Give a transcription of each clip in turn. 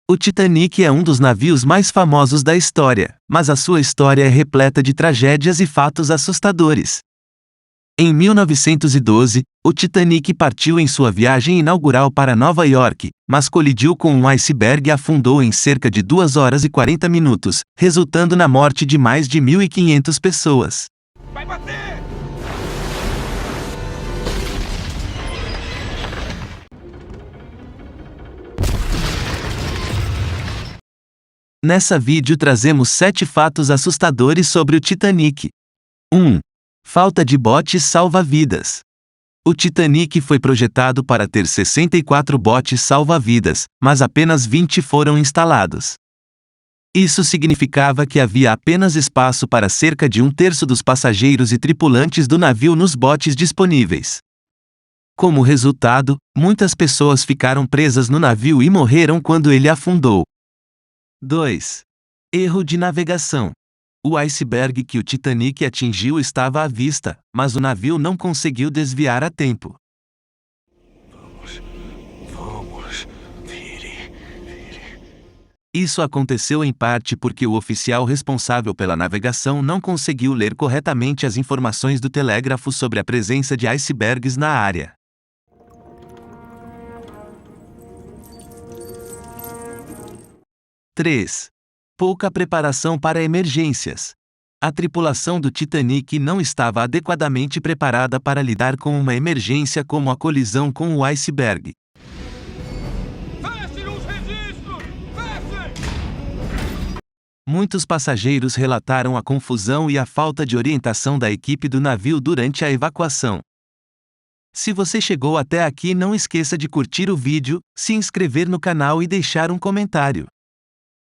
O Titanic é um dos navios mais famosos da história, mas a sua história é repleta de tragédias e fatos assustadores. Em 1912, o Titanic partiu em sua viagem inaugural para Nova York, mas colidiu com um iceberg e afundou em cerca de 2 horas e 40 minutos, resultando na morte de mais de 1.500 pessoas. Vai bater! Nessa vídeo trazemos 7 fatos assustadores sobre o Titanic. 1. Falta de botes salva-vidas. O Titanic foi projetado para ter 64 botes salva-vidas, mas apenas 20 foram instalados. Isso significava que havia apenas espaço para cerca de 1/3 dos passageiros e tripulantes do navio nos botes disponíveis. Como resultado, muitas pessoas ficaram presas no navio e morreram quando ele afundou. 2. Erro de navegação. O iceberg que o Titanic atingiu estava à vista, mas o navio não conseguiu desviar a tempo. Vamos, vire. Isso aconteceu em parte porque o oficial responsável pela navegação não conseguiu ler corretamente as informações do telégrafo sobre a presença de icebergs na área. 3. Pouca preparação para emergências. A tripulação do Titanic não estava adequadamente preparada para lidar com uma emergência como a colisão com o iceberg. Feche os registros! Fechem! Muitos passageiros relataram a confusão e a falta de orientação da equipe do navio durante a evacuação. Se você chegou até aqui, não esqueça de curtir o vídeo, se inscrever no canal e deixar um comentário.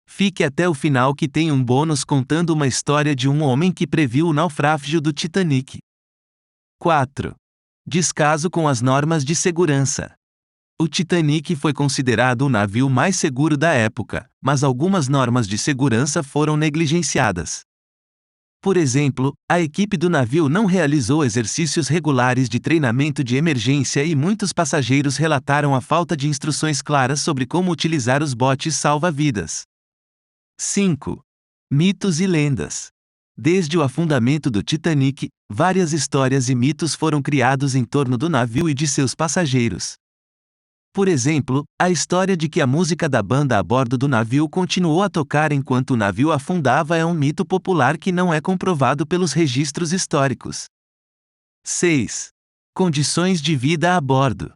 Fique até o final que tem um bônus contando uma história de um homem que previu o naufrágio do Titanic. 4. Descaso com as normas de segurança. O Titanic foi considerado o navio mais seguro da época, mas algumas normas de segurança foram negligenciadas. Por exemplo, a equipe do navio não realizou exercícios regulares de treinamento de emergência e muitos passageiros relataram a falta de instruções claras sobre como utilizar os botes salva-vidas. 5. Mitos e lendas. Desde o afundamento do Titanic, várias histórias e mitos foram criados em torno do navio e de seus passageiros. Por exemplo, a história de que a música da banda a bordo do navio continuou a tocar enquanto o navio afundava é um mito popular que não é comprovado pelos registros históricos. 6. Condições de vida a bordo.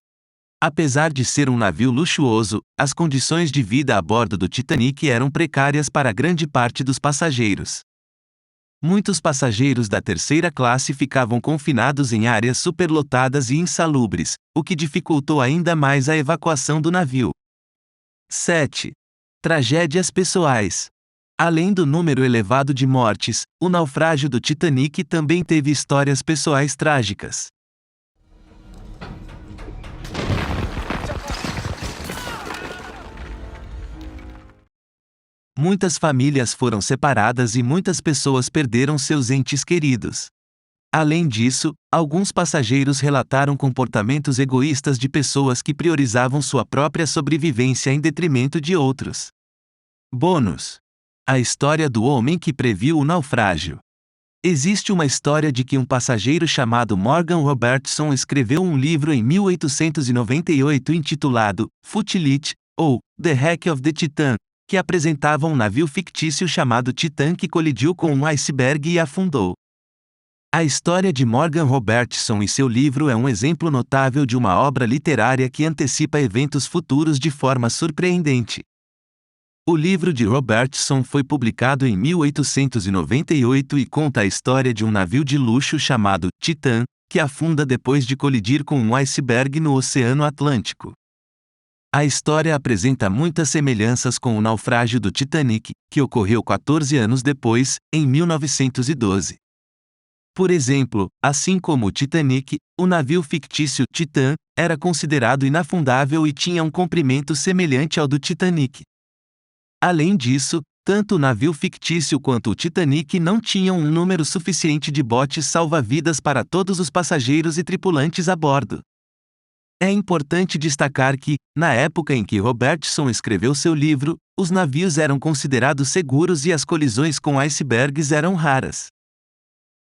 Apesar de ser um navio luxuoso, as condições de vida a bordo do Titanic eram precárias para grande parte dos passageiros. Muitos passageiros da terceira classe ficavam confinados em áreas superlotadas e insalubres, o que dificultou ainda mais a evacuação do navio. 7. Tragédias pessoais. Além do número elevado de mortes, o naufrágio do Titanic também teve histórias pessoais trágicas. Muitas famílias foram separadas e muitas pessoas perderam seus entes queridos. Além disso, alguns passageiros relataram comportamentos egoístas de pessoas que priorizavam sua própria sobrevivência em detrimento de outros. Bônus: a história do homem que previu o naufrágio. Existe uma história de que um passageiro chamado Morgan Robertson escreveu um livro em 1898 intitulado Futility, ou The Wreck of the Titan, que apresentava um navio fictício chamado Titan que colidiu com um iceberg e afundou. A história de Morgan Robertson e seu livro é um exemplo notável de uma obra literária que antecipa eventos futuros de forma surpreendente. O livro de Robertson foi publicado em 1898 e conta a história de um navio de luxo chamado Titan, que afunda depois de colidir com um iceberg no Oceano Atlântico. A história apresenta muitas semelhanças com o naufrágio do Titanic, que ocorreu 14 anos depois, em 1912. Por exemplo, assim como o Titanic, o navio fictício Titan era considerado inafundável e tinha um comprimento semelhante ao do Titanic. Além disso, tanto o navio fictício quanto o Titanic não tinham um número suficiente de botes salva-vidas para todos os passageiros e tripulantes a bordo. É importante destacar que, na época em que Robertson escreveu seu livro, os navios eram considerados seguros e as colisões com icebergs eram raras.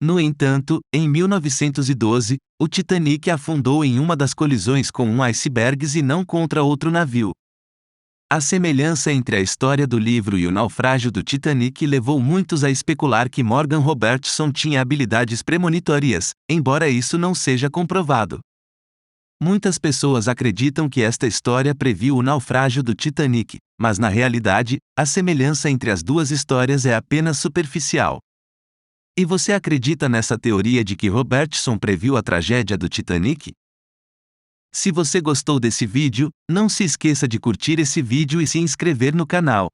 No entanto, em 1912, o Titanic afundou em uma das colisões com um iceberg e não contra outro navio. A semelhança entre a história do livro e o naufrágio do Titanic levou muitos a especular que Morgan Robertson tinha habilidades premonitórias, embora isso não seja comprovado. Muitas pessoas acreditam que esta história previu o naufrágio do Titanic, mas na realidade, a semelhança entre as duas histórias é apenas superficial. E você acredita nessa teoria de que Robertson previu a tragédia do Titanic? Se você gostou desse vídeo, não se esqueça de curtir esse vídeo e se inscrever no canal.